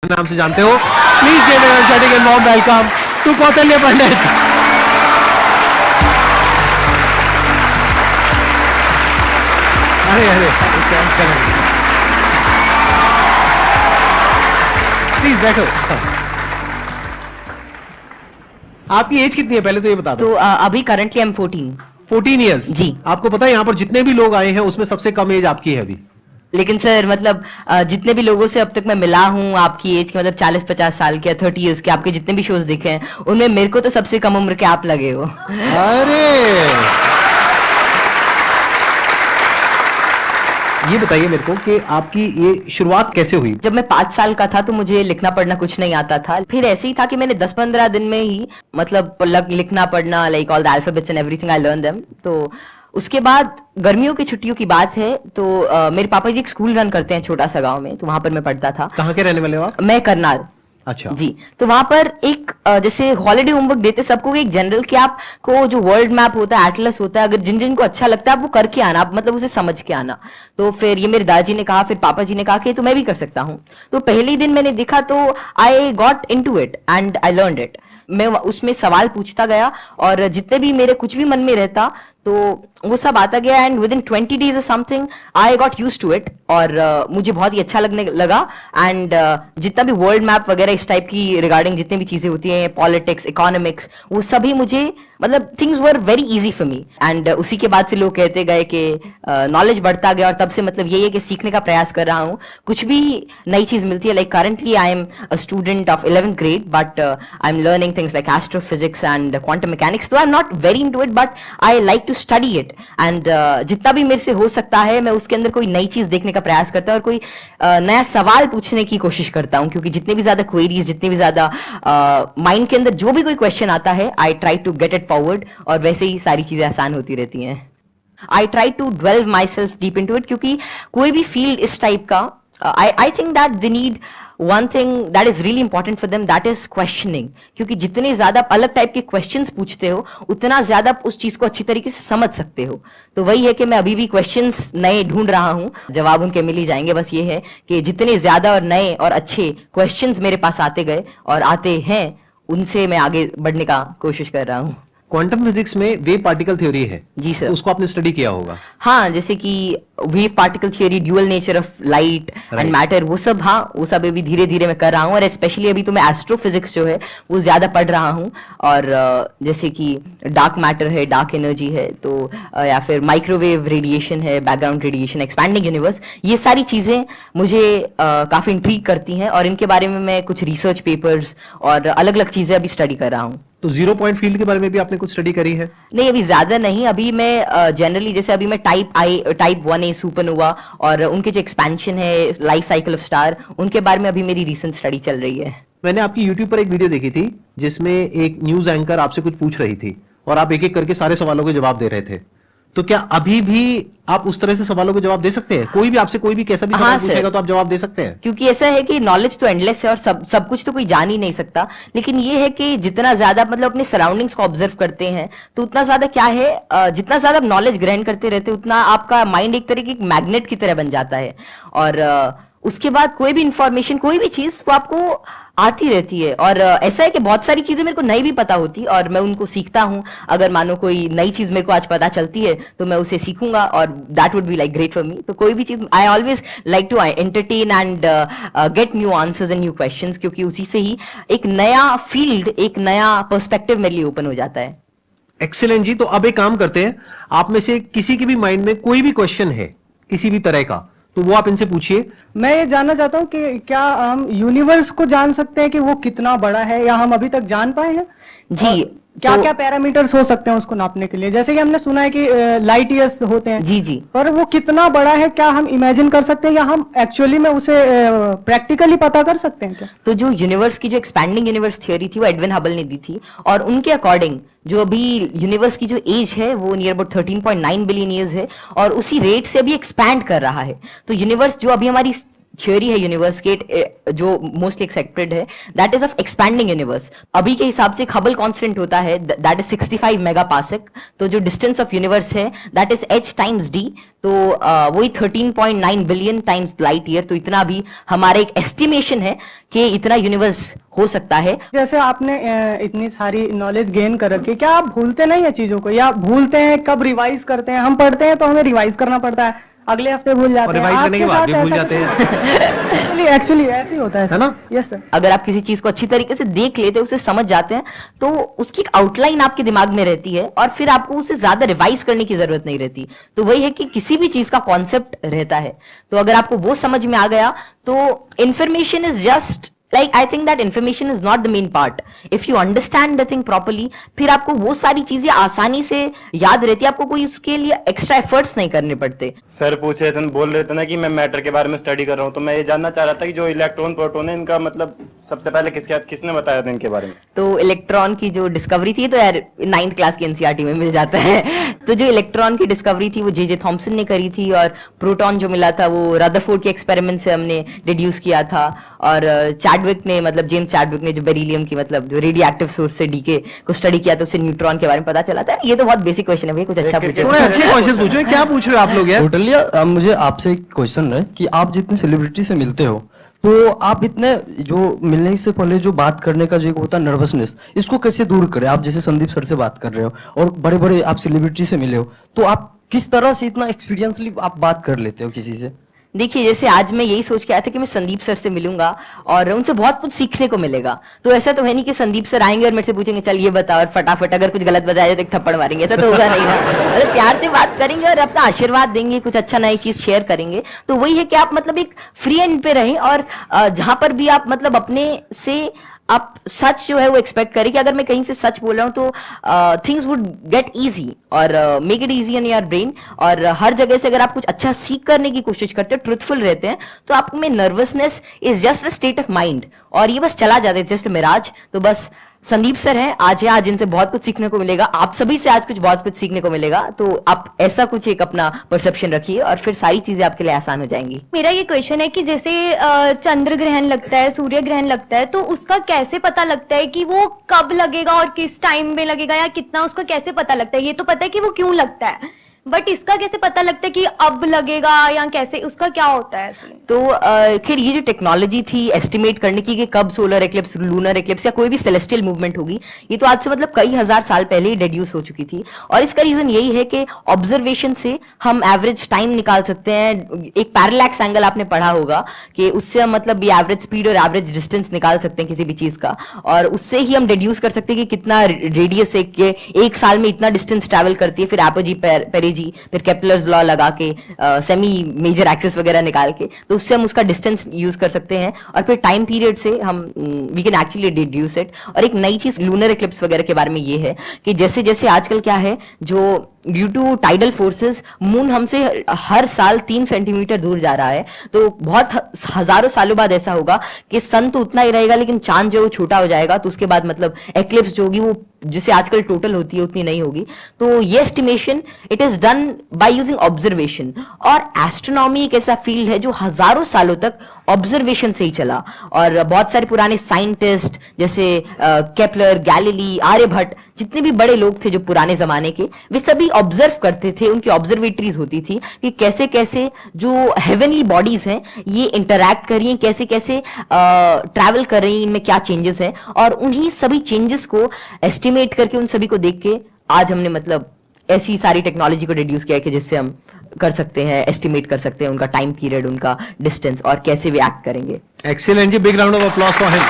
नाम से जानते हो। Please give a energetic and warm welcome to Kautilya Pandit. अरे अरे प्लीज बैठो। आपकी एज कितनी है पहले तो ये बता दो। तो अभी करंटली आई एम 14 ईयर्स जी। आपको पता है यहाँ पर जितने भी लोग आए हैं उसमें सबसे कम एज आपकी है अभी। लेकिन सर मतलब जितने भी लोगों से अब तक मैं मिला हूँ आपकी एज के मतलब 40-50 साल के 30 इयर्स के आपके जितने भी शोज दिखे हैं उनमें मेरे को तो सबसे कम उम्र के आप लगे हो। अरे ये बताइए मेरे को कि आपकी ये शुरुआत कैसे हुई। जब मैं 5 साल का था तो मुझे लिखना पढ़ना कुछ नहीं आता था। फिर ऐसे ही था कि मैंने 10-15 दिन में ही मतलब लिखना पढ़ना like all the alphabets and everything I learn them. तो उसके बाद गर्मियों की छुट्टियों की बात है तो मेरे पापा जी एक स्कूल रन करते हैं छोटा सा गांव में, तो वहां पर मैं पढ़ता था। कहाँ के रहने वाले हो आप? मैं करनाल। अच्छा जी। तो वहां पर एक जैसे हॉलिडे होमवर्क देते सबको एक जनरल कि आपको जो वर्ल्ड मैप होता है एटलस होता है अगर जिन जिन को अच्छा लगता है आप वो करके आना, आप मतलब उसे समझ के आना। तो फिर ये मेरे दादाजी ने कहा, फिर पापा जी ने कहा कि तो मैं भी कर सकता हूँ। तो पहले ही दिन मैंने देखा तो I got into it and I learned it. मैं उसमें सवाल पूछता गया और जितने भी मेरे कुछ भी मन में रहता तो वो सब आता गया and within 20 days something I got use to it और मुझे बहुत ही अच्छा लगने लगा। एंड जितना भी वर्ल्ड मैप वगैरह इस टाइप की रिगार्डिंग जितनी भी चीजें होती हैं पॉलिटिक्स इकोनॉमिक्स वो सभी मुझे मतलब things were very easy for me. And उसी के बाद से लोग कहते गए कि नॉलेज बढ़ता गया और तब से मतलब यही है कि सीखने का प्रयास कर रहा हूँ। कुछ भी नई चीज मिलती है like currently I am a student of 11th grade but I am learning things like astrophysics and quantum mechanics. तो I am not very into it but I like to study it and जितना भी मेरे से हो सकता है मैं उसके अंदर कोई नई चीज देखने का प्रयास करता हूँ और कोई नया सवाल पूछने की कोशिश करता हूँ क्योंकि जितने भी ज्यादा क्वेरीज जितने भी ज्यादा माइंड के अंदर जो भी कोई क्वेश्चन आता है I try to get it forward और वैसे ही सारी चीजें आसान होती रहती हैं। I try to dwell myself deep into it क्योंकि कोई भी फील्ड इस टाइप का I think that they need one thing that is really important for them, that is questioning। क्योंकि जितने ज्यादा अलग टाइप के क्वेश्चंस पूछते हो उतना ज्यादा उस चीज को अच्छी तरीके से समझ सकते हो। तो वही है कि मैं अभी भी क्वेश्चंस नए ढूंढ रहा हूँ, जवाब उनके मिल ही जाएंगे। बस ये है कि जितने ज्यादा और नए और अच्छे क्वेश्चंस मेरे पास आते गए और आते हैं उनसे मैं आगे बढ़ने का कोशिश कर रहा हूँ। क्वांटम फिजिक्स में वेव पार्टिकल थ्योरी है जी सर। उसको आपने स्टडी किया होगा। हाँ, जैसे कि wave particle theory, dual nature of light and matter, वो सब हाँ वो सब अभी धीरे धीरे मैं कर रहा हूँ और स्पेशली अभी तो मैं एस्ट्रोफिजिक्स जो है वो ज्यादा पढ़ रहा हूँ। और जैसे कि डार्क मैटर है, डार्क एनर्जी है, तो या फिर माइक्रोवेव रेडिएशन है, बैकग्राउंड रेडिएशन, एक्सपैंडिंग यूनिवर्स, ये सारी चीजें मुझे काफी इंट्रीग करती हैं और इनके बारे में मैं कुछ रिसर्च पेपर्स और अलग अलग चीजें अभी स्टडी कर रहा हूँ। तो 0 पॉइंट फील्ड के बारे में भी आपने कुछ स्टडी करी है? नहीं, अभी ज्यादा नहीं। अभी मैं जनरली जैसे अभी मैं टाइप 1A सुपरनोवा और उनके जो एक्सपेंशन है लाइफ साइकिल ऑफ स्टार उनके बारे में अभी मेरी रिसेंट स्टडी चल रही है। मैंने आपकी YouTube पर एक वीडियो देखी थी जिसमें एक न्यूज एंकर आपसे कुछ पूछ रही थी और आप एक एक करके सारे सवालों के जवाब दे रहे थे। तो क्या अभी भी आप उस तरह से सवालों के जवाब दे सकते हैं? कोई भी आपसे कोई भी कैसा भी सवाल पूछेगा तो आप जवाब दे सकते हैं? क्योंकि ऐसा है कि नॉलेज तो एंडलेस है और सब कुछ तो कोई जान ही नहीं सकता। लेकिन ये है कि जितना ज्यादा मतलब अपने सराउंडिंग्स को ऑब्जर्व करते हैं तो उतना ज्यादा क्या है जितना ज्यादा नॉलेज ग्रहण करते रहते उतना आपका माइंड एक तरह की मैग्नेट की तरह बन जाता है और उसके बाद कोई भी इंफॉर्मेशन कोई भी चीज वो आपको आती रहती है। और ऐसा है कि बहुत सारी चीजें मेरे को नहीं भी पता होती और मैं उनको सीखता हूँ। अगर मानो कोई नई चीज मेरे को आज पता चलती है तो मैं उसे सीखूंगा और that would be like great for me. तो कोई भी चीज I always like to entertain and get new answers and new questions क्योंकि उसी से ही एक नया फील्ड एक नया पर्सपेक्टिव मेरे लिए ओपन हो जाता है। एक्सीलेंट जी। तो अब एक काम करते हैं, आप में से किसी के भी माइंड में कोई भी क्वेश्चन है किसी भी तरह का तो वो आप इनसे पूछिए। मैं ये जानना चाहता हूँ कि क्या हम यूनिवर्स को जान सकते हैं कि वो कितना बड़ा है या हम अभी तक जान पाए हैं? जी। क्या क्या पैरामीटर्स हो सकते हैं उसको नापने के लिए? जैसे कि हमने सुना है कि लाइट ईयर्स होते हैं। जी जी। पर वो कितना बड़ा है क्या हम इमेजिन कर सकते हैं या हम एक्चुअली में उसे प्रैक्टिकली पता कर सकते हैं क्या? तो जो यूनिवर्स की जो एक्सपैंडिंग यूनिवर्स थ्योरी थी वो एडविन हबल ने दी थी और उनके अकॉर्डिंग जो अभी यूनिवर्स की जो एज है वो नियर अबाउट 13.9 बिलियन ईयर्स है और उसी रेट से अभी एक्सपैंड कर रहा है। तो यूनिवर्स जो अभी हमारी थियोरी है यूनिवर्स के जो मोस्ट एक्सेप्टेड है, that is of expanding universe. अभी के हिसाब से हबल कांस्टेंट होता है दैट इज 65 मेगापास्क, तो जो डिस्टेंस ऑफ यूनिवर्स है that is h times d, तो वही 13.9 बिलियन टाइम्स लाइट ईयर। तो इतना भी हमारा एक एस्टिमेशन है कि इतना यूनिवर्स हो सकता है। जैसे आपने इतनी सारी नॉलेज गेन कर रखी है, क्या आप भूलते नहीं है चीजों को, या भूलते हैं? कब रिवाइज करते हैं? हम पढ़ते हैं तो हमें रिवाइज करना पड़ता है, अगले हफ्ते भूल जाते हैं, रिवाइज करने के बाद भी भूल जाते हैं। एक्चुअली ऐसे ही होता है ना? Yes sir. अगर आप किसी चीज को अच्छी तरीके से देख लेते हैं, उसे समझ जाते हैं, तो उसकी एक आउटलाइन आपके दिमाग में रहती है और फिर आपको उसे ज्यादा रिवाइज करने की जरूरत नहीं रहती। तो वही है कि किसी भी चीज का कॉन्सेप्ट रहता है, तो अगर आपको वो समझ में आ गया तो information is just like I think that information is not the main part. If you understand the thing properly, फिर आपको वो सारी चीजें आसानी से याद रहती है, आपको कोई उसके लिए एक्स्ट्रा एफर्ट्स नहीं करने पड़ते। सर पूछ रहे थे, बोल रहे थे ना कि मैं मैटर के बारे में स्टडी कर रहा हूँ, तो मैं ये जानना चाह रहा था कि जो इलेक्ट्रॉन प्रोटॉन है इनका मतलब सबसे पहले किसने बताया था इनके बारे में? तो इलेक्ट्रॉन की जो डिस्कवरी थी, तो यार 9th क्लास की एनसीईआरटी में मिल जाता है। तो जो इलेक्ट्रॉन की डिस्कवरी थी वो जे थॉमसन ने करी थी, और प्रोटॉन जो मिला था वो रदरफोर्ड के एक्सपेरिमेंट से हमने डिड्यूस किया था, और चैडविक ने, मतलब जेम्स चैडविक ने जो बेरिलियम की, मतलब जो रेडियो एक्टिव सोर्स से डीके को स्टडी किया, तो उससे न्यूट्रॉन के बारे में पता चला था। ये तो बहुत बेसिक क्वेश्चन है भैया, कुछ अच्छा पूछो। अच्छे क्वेश्चन पूछो, क्या पूछ रहे हो आप लोग यार? टोटली। अब मुझे आपसे एक क्वेश्चन है कि आप जितने सेलिब्रिटी से मिलते हो, तो आप इतने जो मिलने से पहले जो बात करने का जो एक होता है नर्वसनेस, इसको कैसे दूर करें? आप जैसे संदीप सर से बात कर रहे हो और बड़े बड़े आप सेलिब्रिटी से मिले हो, तो आप किस तरह से इतना एक्सपीरियंसली आप बात कर लेते हो किसी से? देखिए, जैसे आज मैं यही सोच के आया था कि मैं संदीप सर से मिलूंगा और उनसे बहुत कुछ सीखने को मिलेगा। तो ऐसा तो है नहीं कि संदीप सर आएंगे और मेरे से पूछेंगे चल ये बता, और फटाफट अगर कुछ गलत बताया जाए तो एक थप्पड़ मारेंगे, ऐसा तो होगा नहीं ना। मतलब प्यार से बात करेंगे और अपना आशीर्वाद देंगे, कुछ अच्छा नई चीज शेयर करेंगे। तो वही है कि आप मतलब एक फ्री एंड पे रहें, और जहां पर भी आप मतलब अपने से आप सच जो है वो एक्सपेक्ट करें कि अगर मैं कहीं से सच बोल रहा हूं तो थिंग्स वुड गेट इजी, और make it easy in your brain. और हर जगह से अगर आप कुछ अच्छा सीख करने की कोशिश करते हो, ट्रुथफुल रहते हैं, तो आप में nervousness is just a state of mind, और ये बस चला जाता है, जस्ट मिराज। तो बस संदीप सर हैं आज इनसे बहुत कुछ सीखने को मिलेगा, आप सभी से आज बहुत कुछ सीखने को मिलेगा। तो आप ऐसा कुछ एक अपना परसेप्शन रखिए और फिर सारी चीजें आपके लिए आसान हो जाएंगी। मेरा ये क्वेश्चन है कि जैसे चंद्र ग्रहण लगता है, सूर्य ग्रहण लगता है, तो उसका कैसे पता लगता है कि वो कब लगेगा और किस टाइम में लगेगा, या कितना, उसका कैसे पता लगता है? ये तो पता है कि वो क्यों लगता है, बट इसका कैसे पता लगता है कि अब लगेगा, या कैसे, उसका क्या होता है? तो खैर ये जो टेक्नोलॉजी थी एस्टिमेट करने की कि कब सोलर एक्लिप्स, लूनर एक्लिप्स या कोई भी सेलेस्टियल मूवमेंट होगी, ये तो आज से मतलब कई हजार साल पहले ही डेड्यूस हो चुकी थी। और इसका रीजन यही है कि ऑब्जर्वेशन से हम एवरेज टाइम निकाल सकते हैं। एक पैरेलैक्स एंगल आपने पढ़ा होगा कि उससे हम मतलब ये एवरेज स्पीड और एवरेज डिस्टेंस निकाल सकते हैं किसी भी चीज का, और उससे ही हम डिड्यूस कर सकते हैं कि कितना रेडियस है कि एक साल में इतना डिस्टेंस ट्रैवल करती है। फिर एपोजी पेरेजी, फिर केपलर्स लॉ लगा के सेमी मेजर एक्सिस वगैरह निकाल के, तो उससे हम उसका डिस्टेंस यूज कर सकते हैं, और फिर टाइम पीरियड से हम we can actually deduce it. और एक नई चीज लूनर एक्लिप्स वगैरह के बारे में ये है कि जैसे जैसे आजकल क्या है, जो due to tidal forces moon हमसे हर साल 3 सेंटीमीटर दूर जा रहा है, तो बहुत हजारों सालों बाद ऐसा होगा कि सन तो उतना ही रहेगा लेकिन चांद जो छोटा हो जाएगा, तो उसके बाद मतलब एक्लिप्स जो होगी वो जिसे आजकल टोटल होती है उतनी नहीं होगी। तो ये estimation it is done by using observation, और एस्ट्रोनॉमी एक ऐसा फील्ड है जो हजारों सालों तक ऑब्जर्वेशन से ही चला, और बहुत सारे पुराने साइंटिस्ट जैसे केपलर, गैलीली, आर्यभट्ट, जितने भी बड़े लोग थे जो पुराने जमाने के, वे सभी ऑब्जर्व करते थे, उनकी ऑब्जर्वेटरीज होती थी कि कैसे कैसे जो हेवनली बॉडीज हैं ये इंटरैक्ट कर रही हैं, कैसे कैसे ट्रैवल कर रही हैं, इनमें क्या चेंजेस हैं, और उन्हीं सभी चेंजेस को एस्टिमेट करके उन सभी को देख के आज हमने मतलब ऐसी सारी टेक्नोलॉजी को डिड्यूस किया है कि जिससे हम कर सकते हैं, एस्टिमेट कर सकते हैं उनका टाइम पीरियड, उनका डिस्टेंस, और कैसे वे एक्ट करेंगे। एक्सीलेंट जी, big round of applause for him.